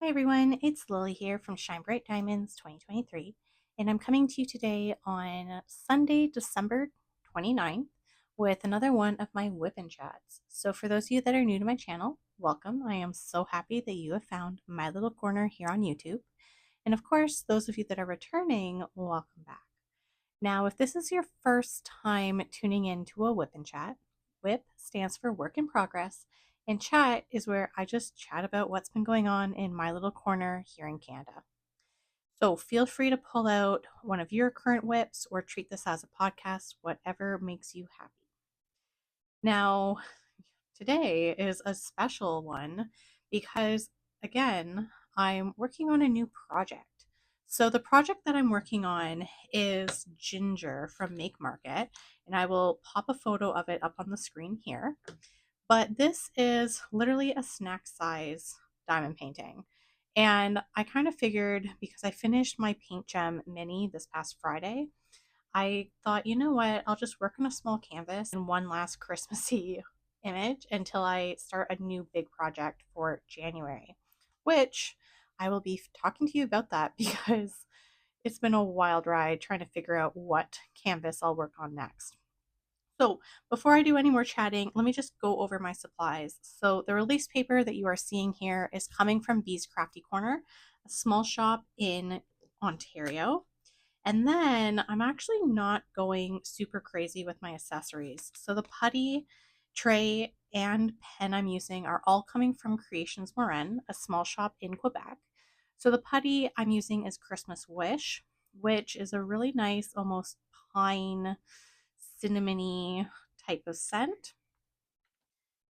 Hi everyone, it's Lily here from Shine Bright Diamonds 2023, and I'm coming to you today on Sunday, December 29th, with another one of my WIP'n chats. So, for those of you that are new to my channel, welcome. I am so happy that you have found my little corner here on YouTube. And of course, those of you that are returning, welcome back. Now, if this is your first time tuning in to a WIP'n chat, WIP stands for Work in Progress, and chat is where I just chat about what's been going on in my little corner here in Canada. So feel free to pull out one of your current WIPs or treat this as a podcast, whatever makes you happy. Now, today is a special one because, again, I'm working on a new project. So, the project that I'm working on is ginger from Make Market, and I will pop a photo of it up on the screen here. But this is literally a snack size diamond painting. And I kind of figured because I finished my Paint Gem Mini this past Friday, I thought, you know what, I'll just work on a small canvas and one last Christmassy image until I start a new big project for January, which I will be talking to you about that because it's been a wild ride trying to figure out what canvas I'll work on next. So before I do any more chatting, let me just go over my supplies. So the release paper that you are seeing here is coming from Bee's Crafty Corner, a small shop in Ontario. And then I'm actually not going super crazy with my accessories. So the putty, tray, and pen I'm using are all coming from Creations Morin, a small shop in Quebec. So the putty I'm using is Christmas Wish, which is a really nice, almost pine, cinnamony type of scent.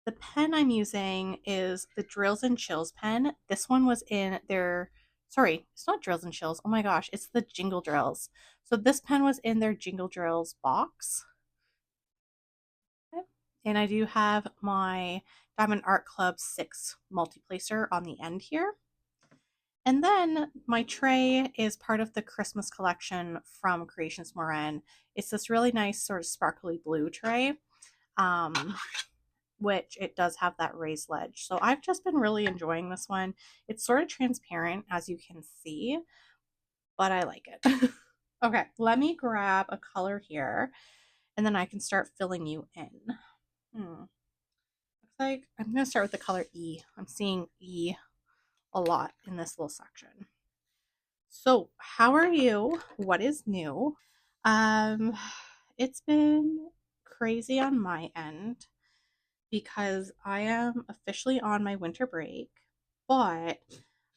The pen I'm using is the Drills and Chills pen. This one was in their, sorry, it's not Drills and Chills. Oh my gosh, it's the Jingle Drills. So this pen was in their Jingle Drills box. And I do have my Diamond Art Club 6 multi-placer on the end here. And then my tray is part of the Christmas collection from Creations Morin. It's this really nice sort of sparkly blue tray. Um, which it does have that raised ledge. So I've just been really enjoying this one. It's sort of transparent, as you can see, but I like it. Okay, let me grab a color here, and then I can start filling you in. Looks like I'm going to start with the color E. I'm seeing E a lot in this little section. So, how are you? What is new? Um, it's been crazy on my end because I am officially on my winter break, but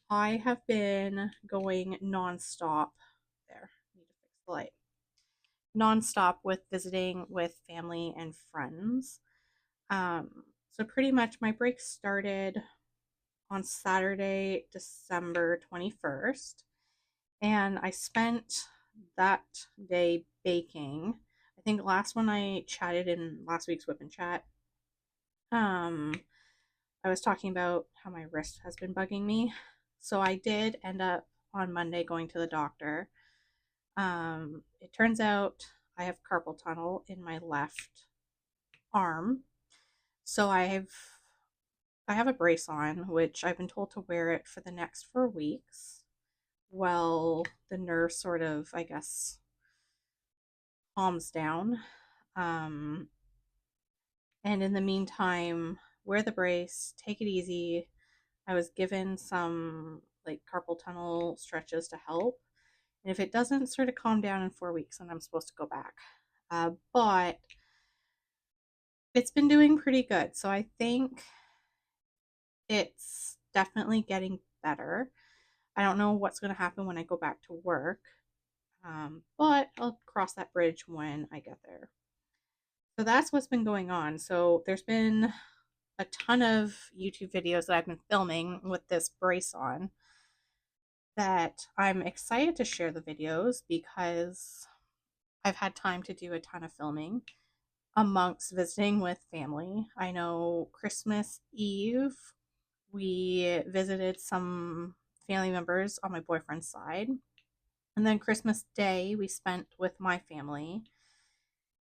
I have been going nonstop. There, need to fix the light. Nonstop with visiting with family and friends. So pretty much my break started on Saturday, December 21st, and I spent that day baking. I think last one I chatted in last week's WIP'n chat. I was talking about how my wrist has been bugging me. So I did end up on Monday going to the doctor. It turns out I have carpal tunnel in my left arm. So I have a brace on, which I've been told to wear it for the next 4 weeks. Well, the nerve sort of, I guess, calms down. Um, and in the meantime, wear the brace, take it easy. I was given some like carpal tunnel stretches to help. And if it doesn't sort of calm down in 4 weeks, then I'm supposed to go back. But it's been doing pretty good. So I think it's definitely getting better. I don't know what's going to happen when I go back to work, but I'll cross that bridge when I get there. So that's what's been going on. So there's been a ton of YouTube videos that I've been filming with this brace on that I'm excited to share the videos because I've had time to do a ton of filming amongst visiting with family. I know Christmas Eve, we visited some family members on my boyfriend's side. And then Christmas Day, we spent with my family.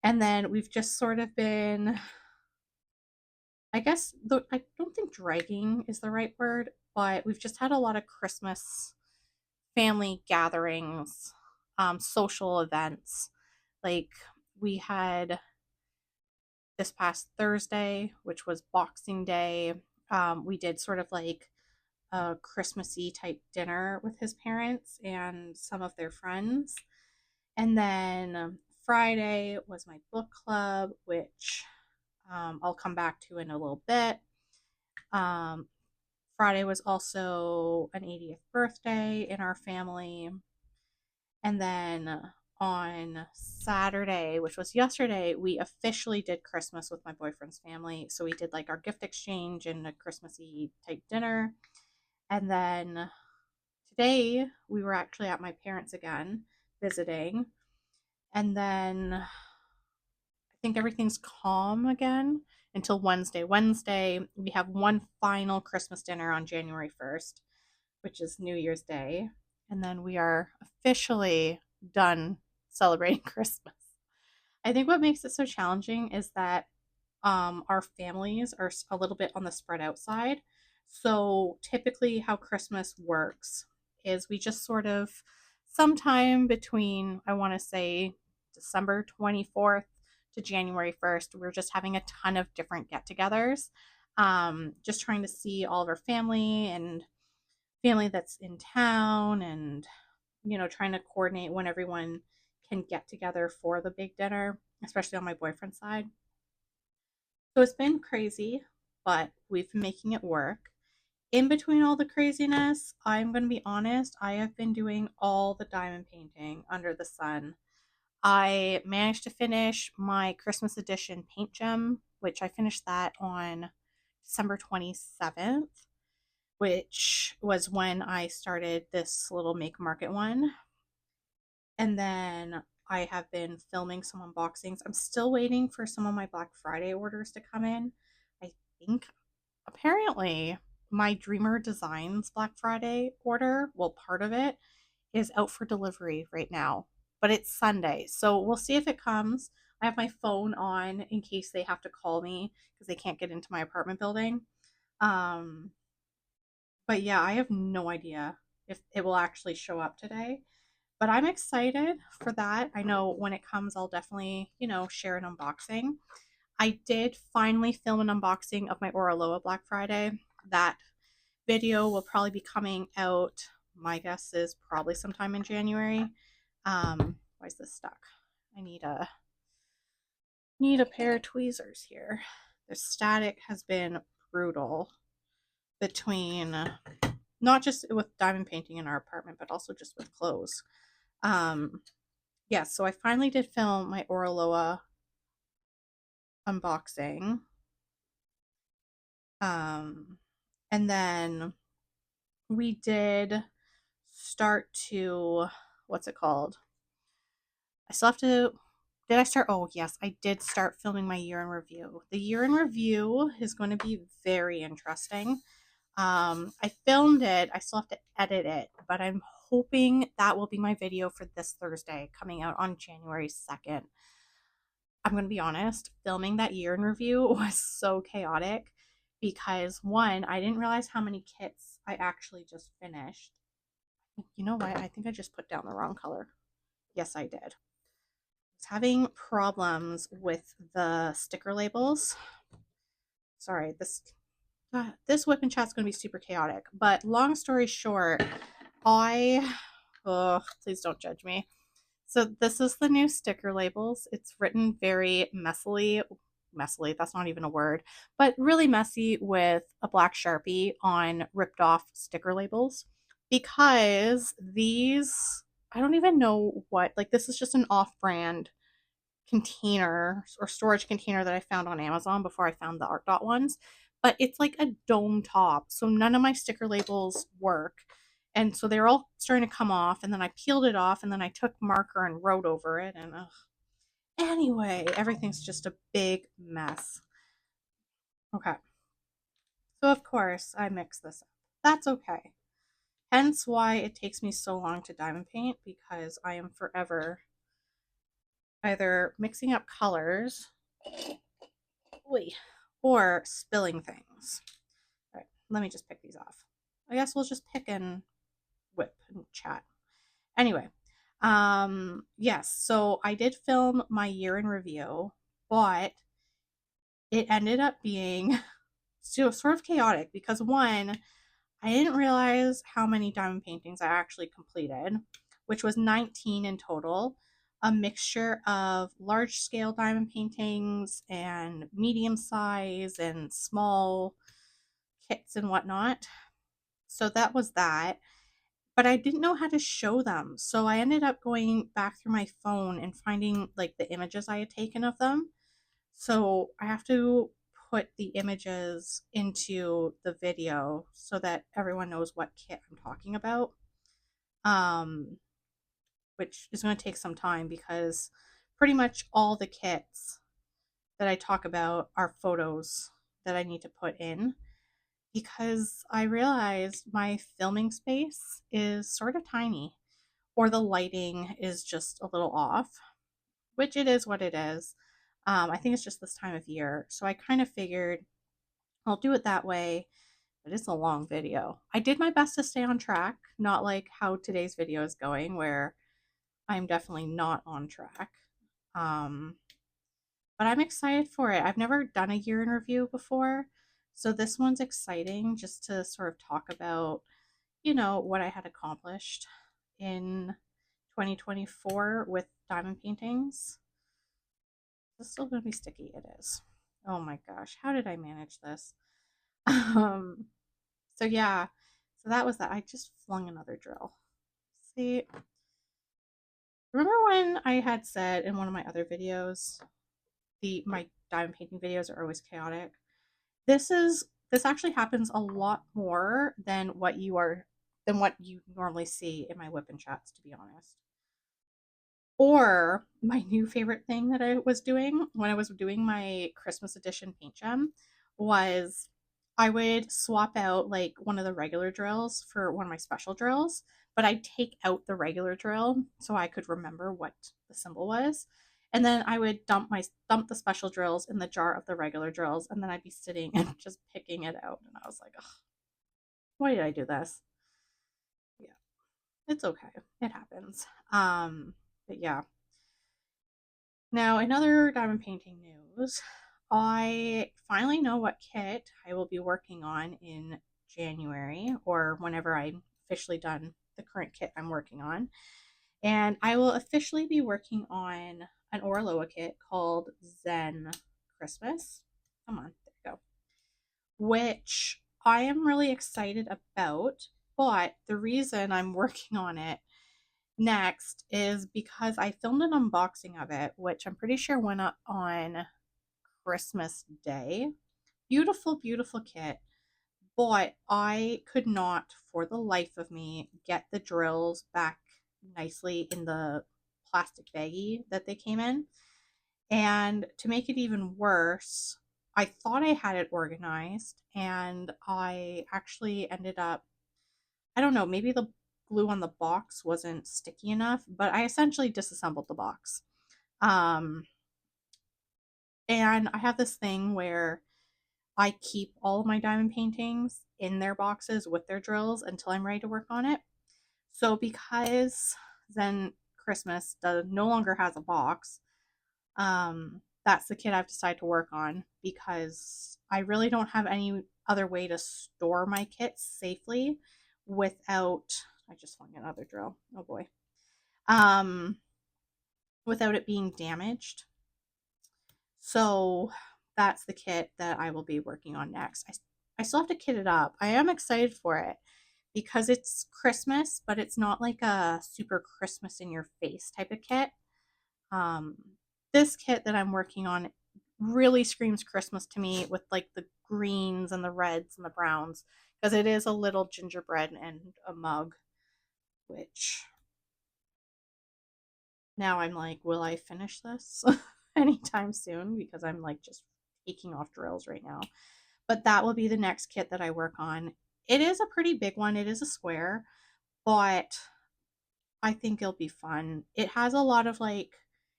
And then we've just sort of been, I guess, I don't think dragging is the right word. but we've just had a lot of Christmas family gatherings, social events. Like we had this past Thursday, which was Boxing Day. We did sort of like a Christmassy type dinner with his parents and some of their friends. And then Friday was my book club, which I'll come back to in a little bit. Um, Friday was also an 80th birthday in our family. And then on Saturday, which was yesterday, we officially did Christmas with my boyfriend's family. So we did like our gift exchange and a Christmassy type dinner. And then today we were actually at my parents again visiting. And then I think everything's calm again until Wednesday. Wednesday, we have one final Christmas dinner on January 1st, which is New Year's Day. And then we are officially done celebrating Christmas. I think what makes it so challenging is that our families are a little bit on the spread out side. So typically, how Christmas works is we just sort of sometime between, I want to say, December 24th to January 1st, we're just having a ton of different get togethers, just trying to see all of our family and family that's in town and, trying to coordinate when everyone can get together for the big dinner, especially on my boyfriend's side. So it's been crazy, but we've been making it work. In between all the craziness, I'm going to be honest, I have been doing all the diamond painting under the sun. I managed to finish my Christmas edition paint gem, which I finished that on December 27th, which was when I started this little make market one. And then I have been filming some unboxings. I'm still waiting for some of my Black Friday orders to come in. I think apparently my Dreamer Designs Black Friday order, well, part of it is out for delivery right now, but it's Sunday. So we'll see if it comes. I have my phone on in case they have to call me because they can't get into my apartment building. Um, but yeah, I have no idea if it will actually show up today. But I'm excited for that. I know when it comes, I'll definitely, share an unboxing. I did finally film an unboxing of my Oraloa Black Friday. That video will probably be coming out, my guess is probably sometime in January. Why is this stuck? I need a pair of tweezers here. The static has been brutal between not just with diamond painting in our apartment, but also just with clothes. Um, yeah, so I finally did film my Oraloa unboxing. Um, and then we did start to, what's it called? I still have to, did I start? Oh, yes, I did start filming my year in review. The year in review is going to be very interesting. I filmed it, I still have to edit it, but I'm hoping that will be my video for this Thursday coming out on January 2nd. I'm going to be honest, filming that year in review was so chaotic because one, I didn't realize how many kits I actually just finished. You know what? I think I just put down the wrong color. Yes, I did. I was having problems with the sticker labels. Sorry, this whip and chat's going to be super chaotic. But long story short, oh, please don't judge me. So this is the new sticker labels. It's written very messily, that's not even a word, but really messy with a black Sharpie on ripped off sticker labels because these, I don't even know what, like this is just an off-brand container or storage container that I found on Amazon before I found the Art Dot ones, but it's like a dome top. So none of my sticker labels work. And so they're all starting to come off, and then I peeled it off, and then I took marker and wrote over it. And anyway, everything's just a big mess. Okay. So, of course, I mix this up. That's okay. Hence why it takes me so long to diamond paint because I am forever either mixing up colors or spilling things. All right, let me just pick these off. I guess we'll just pick and whip and chat. Anyway, yes, so I did film my year in review, but it ended up being so sort of chaotic because one, I didn't realize how many diamond paintings I actually completed, which was 19 in total, a mixture of large scale diamond paintings and medium size and small kits and whatnot. So that was that. But I didn't know how to show them. So I ended up going back through my phone and finding like the images I had taken of them. So I have to put the images into the video so that everyone knows what kit I'm talking about. Um, which is going to take some time because pretty much all the kits that I talk about are photos that I need to put in because I realized my filming space is sort of tiny or the lighting is just a little off, which it is what it is. I think it's just this time of year. So I kind of figured I'll do it that way, but it's a long video. I did my best to stay on track, not like how today's video is going, where I'm definitely not on track. Um, but I'm excited for it. I've never done a year in review before. So this one's exciting just to sort of talk about, what I had accomplished in 2024 with diamond paintings. Is this still going to be sticky? It is. Oh my gosh, how did I manage this? Um, so yeah, so that was that. I just flung another drill. See, remember when I had said in one of my other videos, my diamond painting videos are always chaotic? This actually happens a lot more than what you normally see in my WIP'n chats, to be honest. Or my new favorite thing that I was doing when I was doing my Christmas edition paint gem was I would swap out like one of the regular drills for one of my special drills, but I'd take out the regular drill so I could remember what the symbol was. And then I would dump the special drills in the jar of the regular drills, and then I'd be sitting and just picking it out. And I was like, oh, why did I do this? Yeah, it's okay. It happens. But yeah, now, in other diamond painting news, I finally know what kit I will be working on in January or whenever I'm officially done the current kit I'm working on. And I will officially be working on an Orloa kit called Zen Christmas. Come on, there you go. Which I am really excited about. But the reason I'm working on it next is because I filmed an unboxing of it, which I'm pretty sure went up on Christmas Day. Beautiful, beautiful kit. But I could not, for the life of me, get the drills back nicely in the plastic baggie that they came in. And to make it even worse, I thought I had it organized, and I actually ended up, I don't know, maybe the glue on the box wasn't sticky enough, but I essentially disassembled the box. Um, and I have this thing where I keep all of my diamond paintings in their boxes with their drills until I'm ready to work on it. So because then Christmas no longer has a box, that's the kit I've decided to work on because I really don't have any other way to store my kits safely without, I just flung another drill. Oh boy. Um, without it being damaged. So that's the kit that I will be working on next. I still have to kit it up. I am excited for it because it's Christmas, but it's not like a super Christmas in your face type of kit. Um, this kit that I'm working on really screams Christmas to me with like the greens and the reds and the browns because it is a little gingerbread and a mug, which now I'm like, will I finish this anytime soon? Because I'm like just taking off drills right now. But that will be the next kit that I work on. It is a pretty big one. It is a square, but I think it'll be fun. It has a lot of like,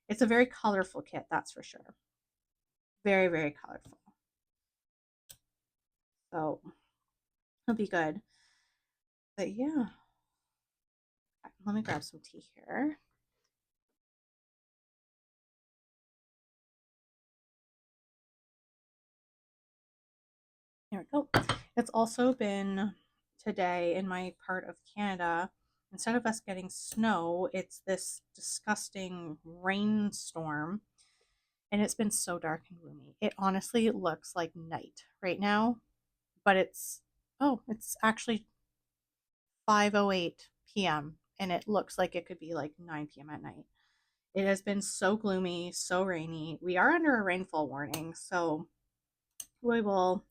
it's a very colorful kit, that's for sure. Very, very colorful. So it'll be good. But yeah, let me grab some tea here. Here we go. It's also been today in my part of Canada. Instead of us getting snow, it's this disgusting rainstorm, and it's been so dark and gloomy. It honestly looks like night right now, but it's actually 5:08 p.m. and it looks like it could be like 9 p.m. at night. It has been so gloomy, so rainy. We are under a rainfall warning, so we will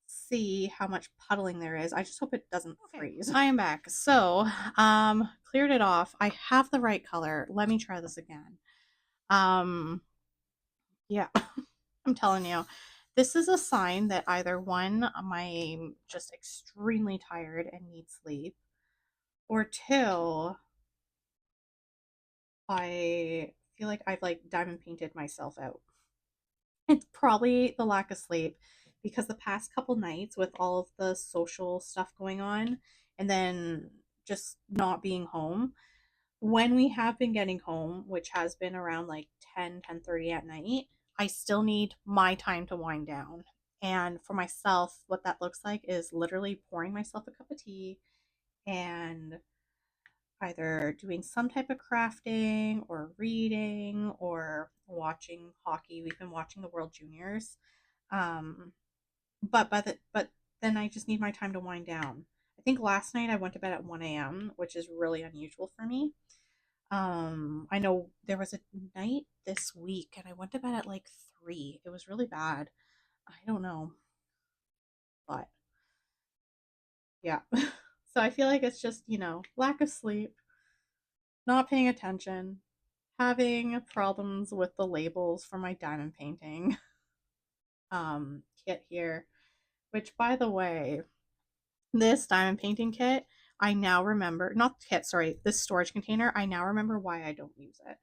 see how much puddling there is. I just hope it doesn't freeze. I am back. So, cleared it off. I have the right color. Let me try this again. Yeah, I'm telling you, this is a sign that either one, I'm just extremely tired and need sleep, or two, I feel like I've like diamond painted myself out. It's probably the lack of sleep because the past couple nights with all of the social stuff going on and then just not being home, when we have been getting home, which has been around like 10:30 at night, I still need my time to wind down. And for myself, what that looks like is literally pouring myself a cup of tea and either doing some type of crafting or reading or watching hockey. We've been watching the World Juniors. Um, but then I just need my time to wind down. I think last night I went to bed at 1 a.m., which is really unusual for me. I know there was a night this week and I went to bed at like 3. It was really bad. I don't know, but yeah. So I feel like it's just, lack of sleep, not paying attention, having problems with the labels for my diamond painting kit here, which by the way, this diamond painting kit, I now remember, not kit, sorry, this storage container, I now remember why I don't use it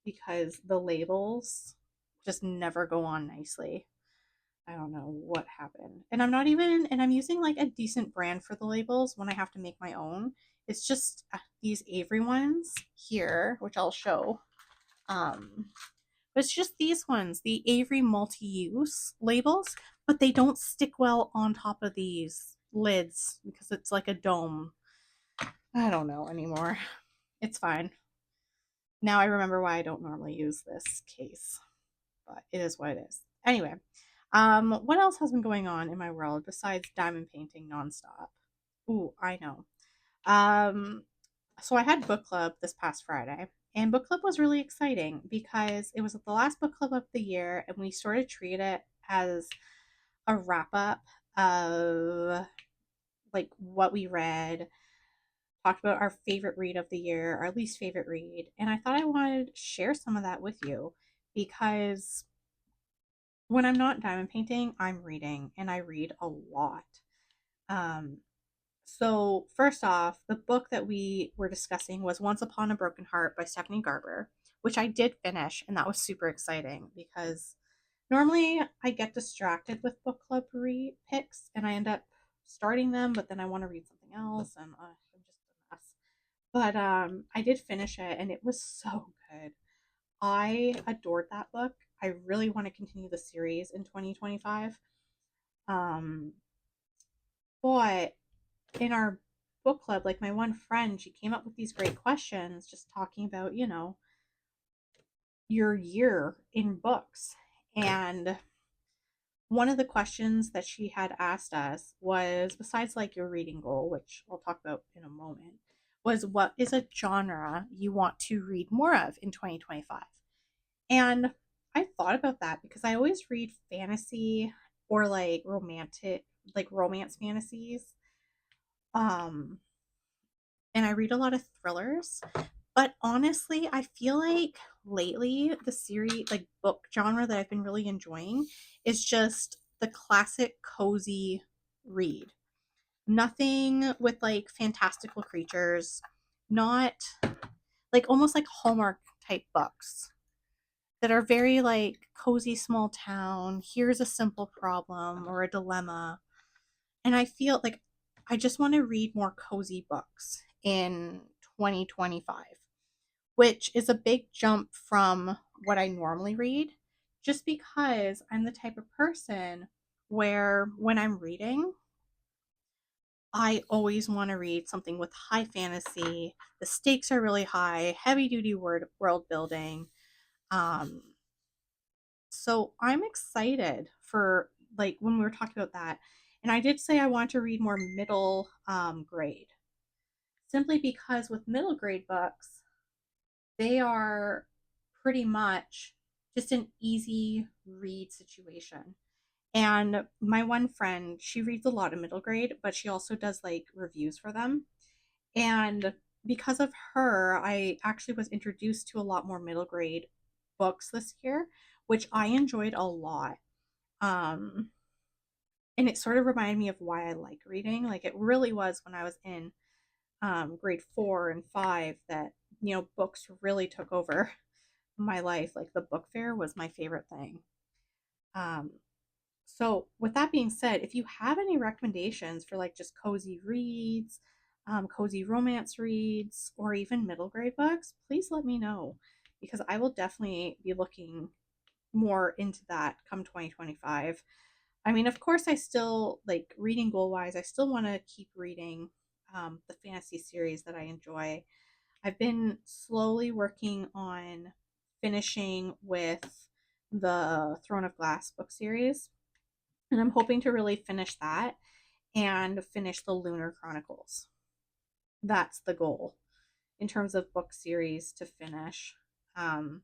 because the labels just never go on nicely. I don't know what happened. And I'm using like a decent brand for the labels when I have to make my own. It's just these Avery ones here, which I'll show. Um, but it's just these ones, the Avery multi-use labels, but they don't stick well on top of these lids because it's like a dome. I don't know anymore. It's fine. Now I remember why I don't normally use this case, but it is what it is. Anyway, what else has been going on in my world besides diamond painting nonstop? Ooh, I know. Um, so I had book club this past Friday, and book club was really exciting because it was the last book club of the year, and we sort of treat it as a wrap up of like what we read, talked about our favorite read of the year, our least favorite read, and I thought I wanted to share some of that with you because when I'm not diamond painting, I'm reading, and I read a lot. Um, So, first off, the book that we were discussing was Once Upon a Broken Heart by Stephanie Garber, which I did finish, and that was super exciting because normally I get distracted with book club picks and I end up starting them, but then I want to read something else, and I'm just a mess. But I did finish it, and it was so good. I adored that book. I really want to continue the series in 2025. Um, but in our book club, like my one friend, she came up with these great questions just talking about, your year in books. And one of the questions that she had asked us was besides like your reading goal, which I'll talk about in a moment, was what is a genre you want to read more of in 2025? And I thought about that because I always read fantasy or like romantic, like romance fantasies. Um, and I read a lot of thrillers. But honestly, I feel like lately the series, like book genre that I've been really enjoying is just the classic cozy read. Nothing with like fantastical creatures, not like almost like Hallmark type books that are very like cozy small town. Here's a simple problem or a dilemma. And I feel like I just want to read more cozy books in 2025, which is a big jump from what I normally read, just because I'm the type of person where when I'm reading, I always want to read something with high fantasy. The stakes are really high, heavy duty world building. Um, so I'm excited for like when we were talking about that. And I did say I want to read more middle grade, simply because with middle grade books, they are pretty much just an easy read situation. And my one friend, she reads a lot of middle grade, but she also does like reviews for them. And because of her, I actually was introduced to a lot more middle grade books this year, which I enjoyed a lot. Um, and it sort of reminded me of why I like reading. Like it really was when I was in grade 4 and 5 that, books really took over my life. Like the book fair was my favorite thing. Um, So, with that being said, if you have any recommendations for like just cozy reads, cozy romance reads, or even middle grade books, please let me know because I will definitely be looking more into that come 2025. I mean, of course, I still like reading goal wise, I still want to keep reading the fantasy series that I enjoy. I've been slowly working on finishing with the Throne of Glass book series, and I'm hoping to really finish that and finish the Lunar Chronicles. That's the goal in terms of book series to finish. Um,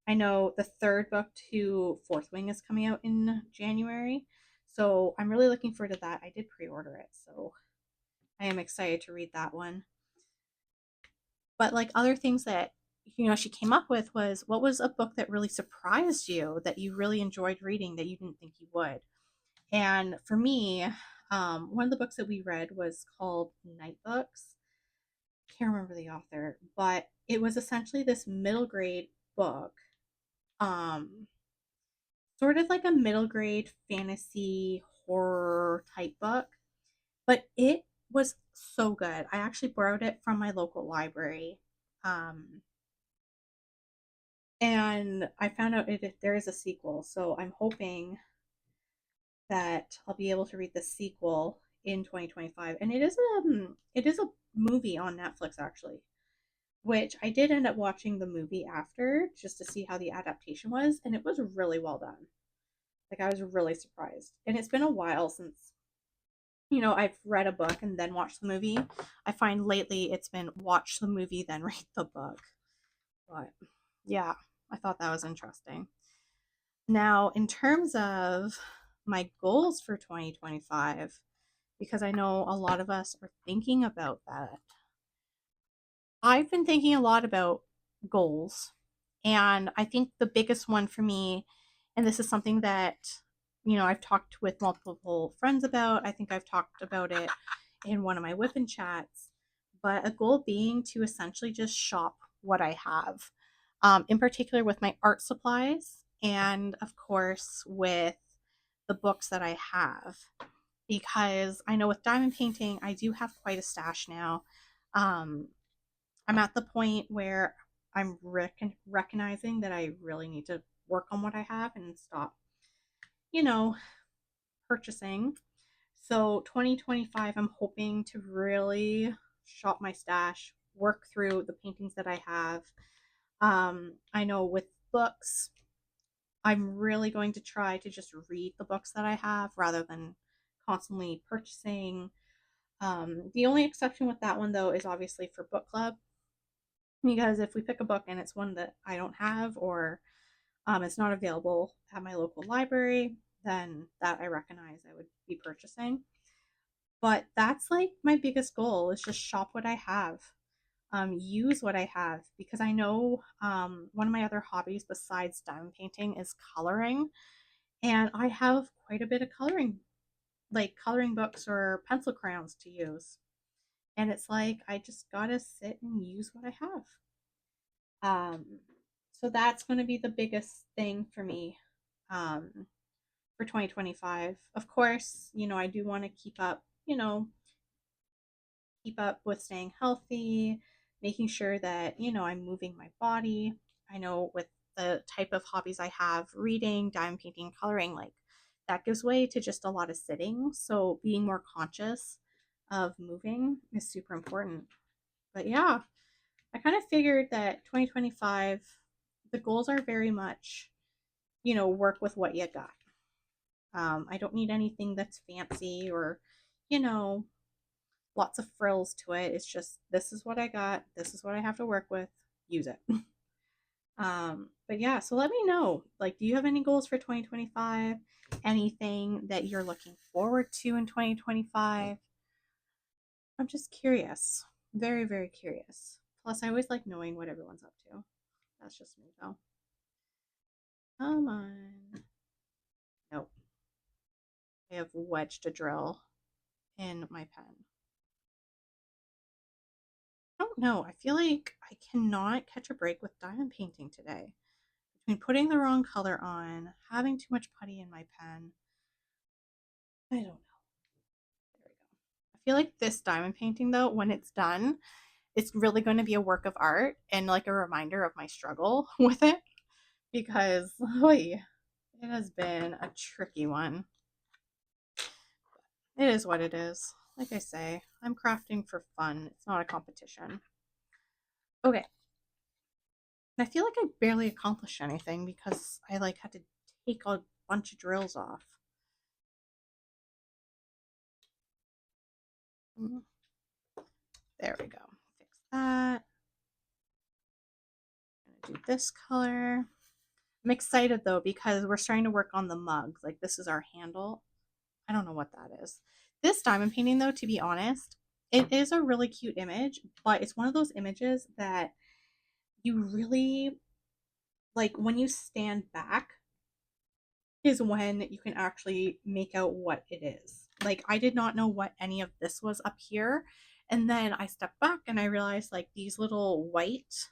I know the third book to Fourth Wing is coming out in January, so I'm really looking forward to that. I did pre order it, so I am excited to read that one. But like other things that she came up with was, what was a book that really surprised you that you really enjoyed reading that you didn't think you would? And for me, one of the books that we read was called Night Books. I can't remember the author, but it was essentially this middle grade book, um, sort of like a middle grade fantasy horror type book, but it was so good. I actually borrowed it from my local library. Um, and I found out there is a sequel, so I'm hoping that I'll be able to read the sequel in 2025. And it is a movie on Netflix actually, which I did end up watching the movie after just to see how the adaptation was, and it was really well done. Like I was really surprised. And it's been a while since I've read a book and then watched the movie. I find lately it's been watch the movie then read the book. But yeah, I thought that was interesting. Now, in terms of my goals for 2025, because I know a lot of us are thinking about that, I've been thinking a lot about goals. And I think the biggest one for me, and this is something that, I've talked with multiple friends about, I think I've talked about it in one of my WIP'n chats, but a goal being to essentially just shop what I have, in particular with my art supplies, and of course with the books that I have. Because I know with diamond painting, I do have quite a stash now. Um, I'm at the point where I'm recognizing that I really need to work on what I have and stop, you know, purchasing. So 2025, I'm hoping to really shop my stash, work through the paintings that I have. I know with books, I'm really going to try to just read the books that I have rather than constantly purchasing. The only exception with that one, though, is obviously for book club, because if we pick a book and it's one that I don't have, or it's not available at my local library, then that I recognize I would be purchasing. But that's like my biggest goal is just shop what I have, use what I have, because I know one of my other hobbies besides diamond painting is coloring, and I have quite a bit of coloring, like coloring books or pencil crayons to use. And it's like I just gotta sit and use what I have. Um, so that's going to be the biggest thing for me, for 2025. Of course, I do want to keep up, keep up with staying healthy, making sure that, I'm moving my body. I know with the type of hobbies I have, reading, diamond painting, coloring, like that gives way to just a lot of sitting. So being more conscious of moving is super important. But yeah, I kind of figured that 2025, the goals are very much, work with what you got. I don't need anything that's fancy or, you know, lots of frills to it. It's just this is what I got. This is what I have to work with. Use it. But yeah, so let me know. Like, do you have any goals for 2025? Anything that you're looking forward to in 2025? I'm just curious. Very, very curious. Plus, I always like knowing what everyone's up to. That's just me, though. Come on. Nope. I have wedged a drill in my pen. I don't know. I feel like I cannot catch a break with diamond painting today. Between putting the wrong color on, having too much putty in my pen. I don't know. There we go. I feel like this diamond painting, though, when it's done, it's really going to be a work of art and like a reminder of my struggle with it because it has been a tricky one. It is what it is. Like I say, I'm crafting for fun. It's not a competition. Okay. I feel like I barely accomplished anything because I like had to take a bunch of drills off. There we go. Fix that. I'm gonna do this color. I'm excited though because we're starting to work on the mug. Like this is our handle. I don't know what that is. This diamond painting though, to be honest, it is a really cute image, but it's one of those images that you really like when you stand back is when you can actually make out what it is. Like I did not know what any of this was up here. And then I stepped back and I realized like these little white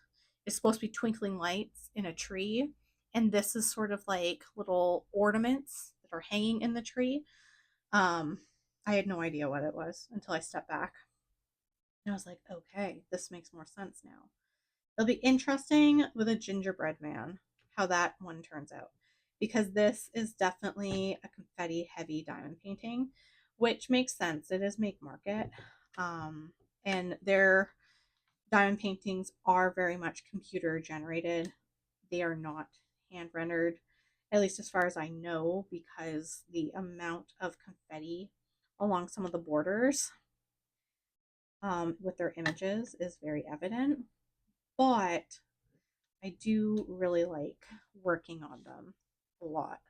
is supposed to be twinkling lights in a tree. And this is sort of like little ornaments that are hanging in the tree. Um, I had no idea what it was until I stepped back. And I was like, okay, this makes more sense now. It'll be interesting with a gingerbread man how that one turns out because this is definitely a confetti heavy diamond painting, which makes sense. It is make market, and their diamond paintings are very much computer generated. They are not hand rendered, at least as far as I know, because the amount of confetti along some of the borders with their images is very evident. But I do really like working on them a lot.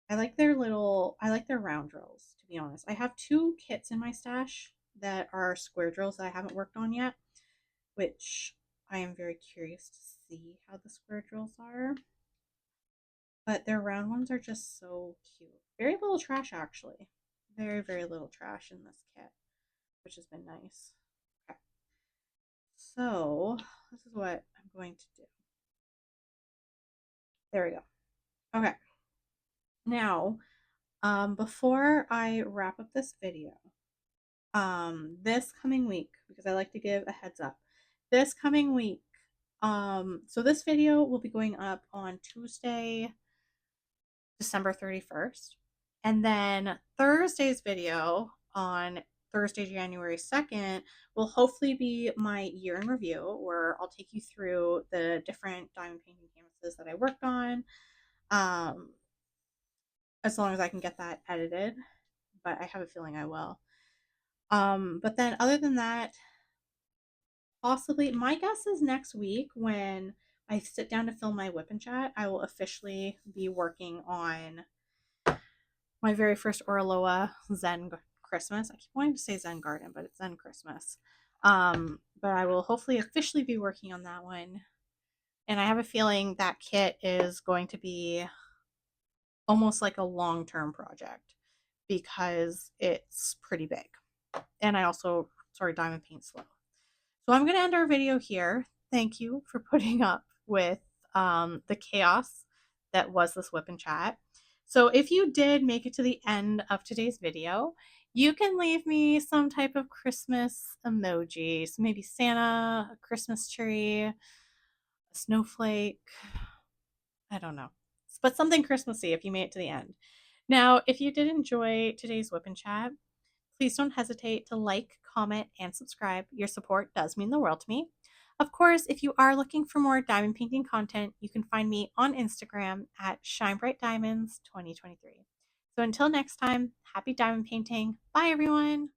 I like their round drills, to be honest. I have two kits in my stash that are square drills that I haven't worked on yet, which I am very curious to see how the square drills are. But their round ones are just so cute. Very little trash, actually. Very, very little trash in this kit, which has been nice. Okay. So, this is what I'm going to do. There we go. Okay. Now, before I wrap up this video, this coming week, because I like to give a heads up, this coming week, so this video will be going up on Tuesday, December 31st. And then Thursday's video on Thursday, January 2nd, will hopefully be my year in review, where I'll take you through the different diamond painting canvases that I worked on. Um, as long as I can get that edited, but I have a feeling I will. But then other than that, possibly my guess is next week when I sit down to film my WIP'n chat, I will officially be working on my very first Oraloa Zen Christmas. I keep wanting to say Zen Garden, but it's Zen Christmas. But I will hopefully officially be working on that one. And I have a feeling that kit is going to be almost like a long-term project because it's pretty big. And I also, sorry, diamond paint slow. So I'm going to end our video here. Thank you for putting up with the chaos that was this WIP'n chat. So if you did make it to the end of today's video You can leave me some type of Christmas emoji. So maybe Santa, a Christmas tree, a snowflake. I don't know. But something Christmassy if you made it to the end. Now, if you did enjoy today's Whip and Chat, please don't hesitate to like, comment, and subscribe. Your support does mean the world to me. Of course, if you are looking for more diamond painting content, you can find me on Instagram at ShineBrightDiamonds2023. So until next time, happy diamond painting. Bye, everyone.